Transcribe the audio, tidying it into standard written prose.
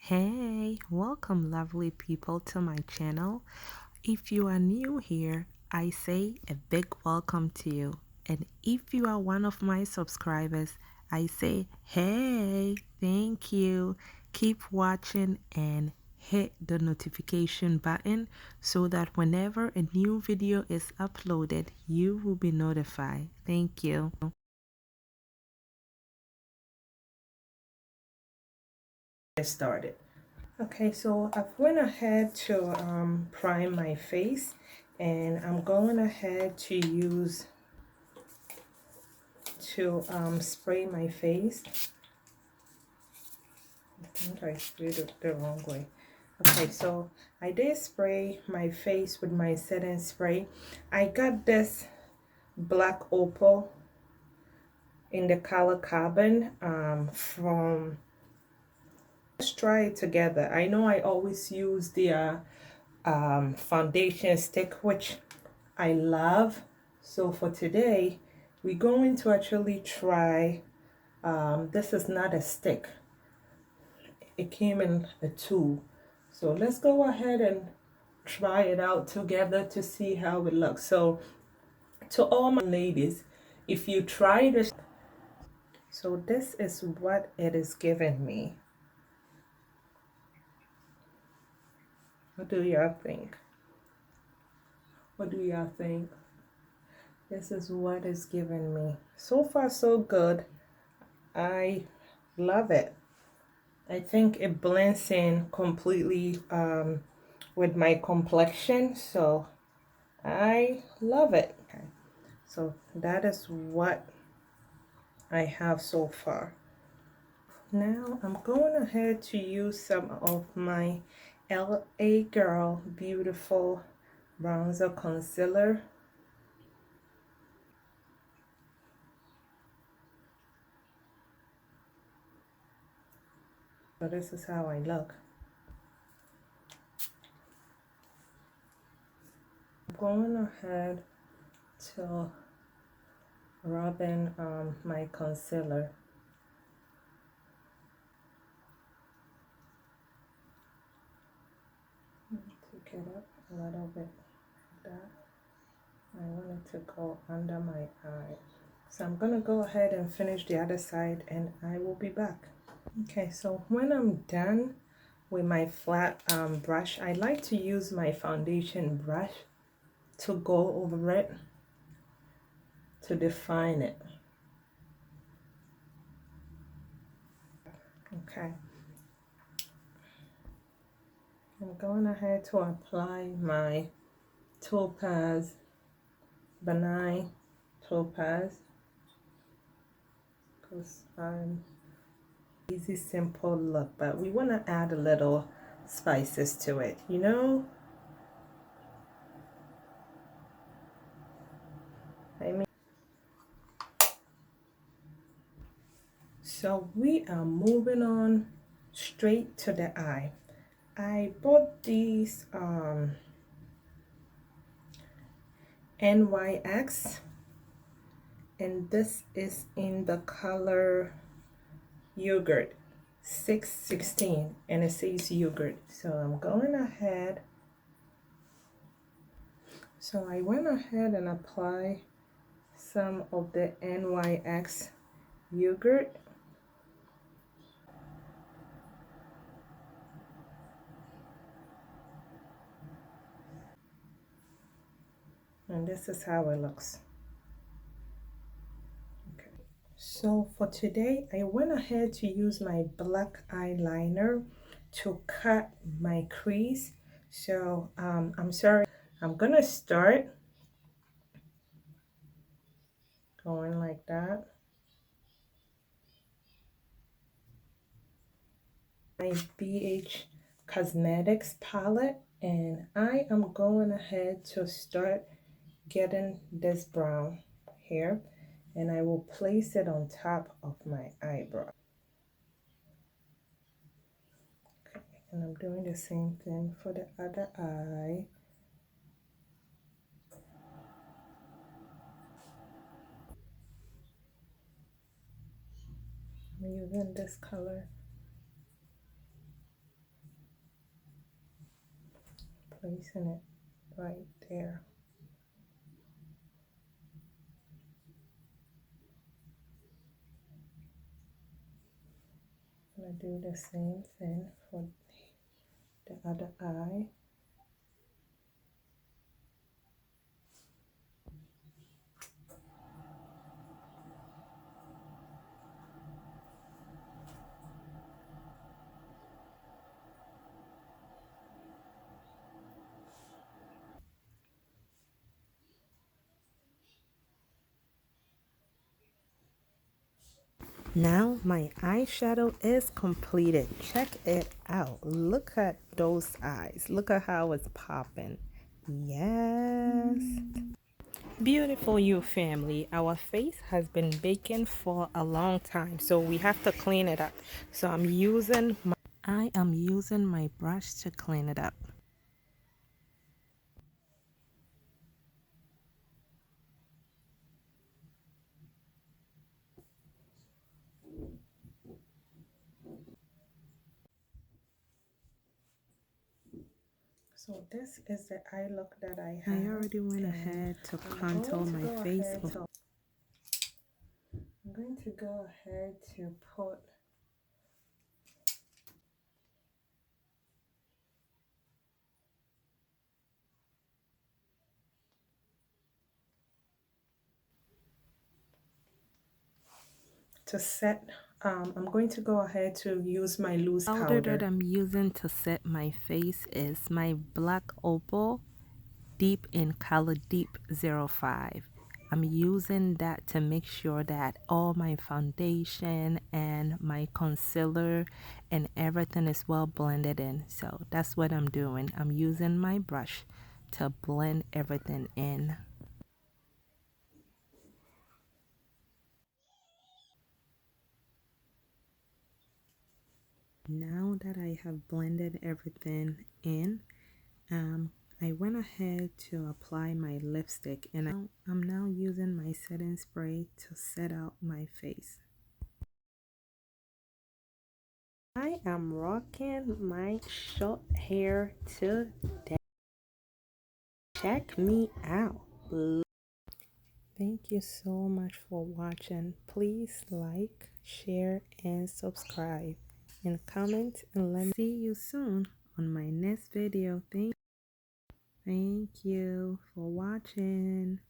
Hey, welcome lovely people to my channel. If you are new here, I say a big welcome to you. And if you are one of my subscribers, I say, hey, thank you. Keep watching and hit the notification button so that whenever a new video is uploaded, you will be notified. Thank you. Get started. Okay, so I've went ahead to prime my face, and I'm going ahead to use to spray my face. I think I sprayed it the wrong way. Okay, so I did spray my face with my setting spray. I got this black opal in the color carbon from. Let's try it together. I know I always use the foundation stick, which I love. So for today, we're going to actually try, this is not a stick. It came in a tube. So let's go ahead and try it out together to see how it looks. So to all my ladies, if you try this, so this is what it is giving me. What do y'all think? What do y'all think? This is what it's giving me. So far, so good. I love it. I think it blends in completely with my complexion, so I love it. Okay. So that is what I have so far. Now I'm going ahead to use some of my LA Girl Beautiful Bronzer Concealer. So this is how I look. I'm going ahead to rub in my concealer. Take it up a little bit like that. I want it to go under my eye. So I'm going to go ahead and finish the other side, and I will be back. Okay, so when I'm done with my flat brush, I like to use my foundation brush to go over it to define it. Okay. I'm going ahead to apply my topaz, benign topaz, because I'm easy simple look, but we want to add a little spices to it, you know. I mean, so we are moving on straight to the eye. I bought these NYX, and this is in the color yogurt 616, and it says yogurt. So I'm going ahead. So I went ahead and applied some of the NYX yogurt. And this is how it looks. Okay. So for today, I went ahead to use my black eyeliner to cut my crease. So I'm sorry, I'm gonna start going like that. My BH Cosmetics palette, and I am going ahead to start getting this brown here, and I will place it on top of my eyebrow. Okay, and I'm doing the same thing for the other eye. I'm using this color. placing it right there. I'm gonna do the same thing for the other eye. Now my eyeshadow is completed. Check it out. Look at those eyes. Look at how it's popping. Yes. Beautiful you family. Our face has been baking for a long time, so we have to clean it up. So I am using my brush to clean it up. So this is the eye look that I I have. already went ahead to contour my face. I'm going to go ahead to put to set. I'm going to go ahead to use my loose Powder powder. that I'm using to set my face is my black opal deep in color deep 05. I'm using that to make sure that all my foundation and my concealer and everything is well blended in. So that's what I'm doing. I'm using my brush to blend everything in. Now that I have blended everything in, I went ahead to apply my lipstick, and I'm now using my setting spray to set out my face. I am rocking my short hair today. Check me out. Thank you so much for watching. Please like, share, and subscribe. And comment and let me see you soon on my next video. Thank you for watching.